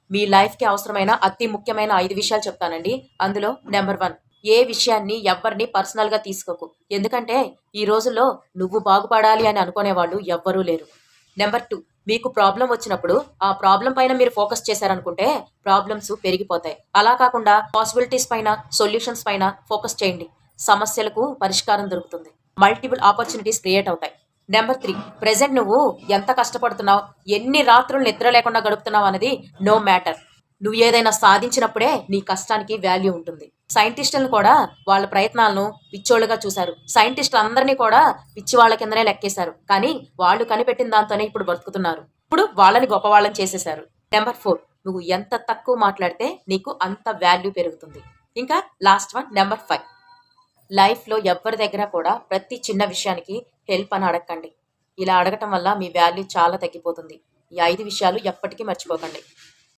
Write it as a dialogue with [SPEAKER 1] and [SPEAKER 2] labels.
[SPEAKER 1] మీ లైఫ్‌కి అవసరమైన అతి ముఖ్యమైన 5 విషయాలు చెప్తానండి. అందులో నంబర్ 1, ఏ విషయాన్ని ఎవ్వరిని పర్సనల్‌గా తీసుకోకు. ఎందుకంటే ఈ రోజుల్లో నువ్వు బాగుపడాలి అని అనుకునేవాళ్ళు ఎవ్వరూ లేరు. నంబర్ 2, మీకు ప్రాబ్లమ్ వచ్చినప్పుడు ఆ ప్రాబ్లమ్ పైన మీరు ఫోకస్ చేశారనుకుంటే ప్రాబ్లమ్స్ పెరిగిపోతాయి. అలా కాకుండా పాసిబిలిటీస్ పైన, సొల్యూషన్స్ పైన ఫోకస్ చేయండి. సమస్యలకు పరిష్కారం దొరుకుతుంది. మల్టిపుల్ ఆపర్చునిటీస్ క్రియేట్ అవుతాయి. నంబర్ 3, ప్రెజెంట్ నువ్వు ఎంత కష్టపడుతున్నావు, ఎన్ని రాత్రులు నిద్ర లేకుండా గడుపుతున్నావు అనేది నో మ్యాటర్. నువ్వు ఏదైనా సాధించినప్పుడే నీ కష్టానికి వాల్యూ ఉంటుంది. సైంటిస్టులను కూడా వాళ్ళ ప్రయత్నాలను పిచ్చోళ్ళుగా చూశారు. సైంటిస్టులు అందరినీ కూడా పిచ్చి వాళ్ళ కిందనే లెక్కేశారు. కానీ వాళ్ళు కనిపెట్టిన దాంతోనే ఇప్పుడు బ్రతుకుతున్నారు. ఇప్పుడు వాళ్ళని గొప్పవాళ్ళని చేసేశారు. నంబర్ 4, నువ్వు ఎంత తక్కువ మాట్లాడితే నీకు అంత వాల్యూ పెరుగుతుంది. ఇంకా లాస్ట్ వన్, నంబర్ 5, లైఫ్‌లో ఎవ్వరి దగ్గర కూడా ప్రతి చిన్న విషయానికి హెల్ప్ అని అడగకండి. ఇలా అడగటం వల్ల మీ వాల్యూ చాలా తగ్గిపోతుంది. ఈ 5 విషయాలు ఎప్పటికీ మర్చిపోకండి.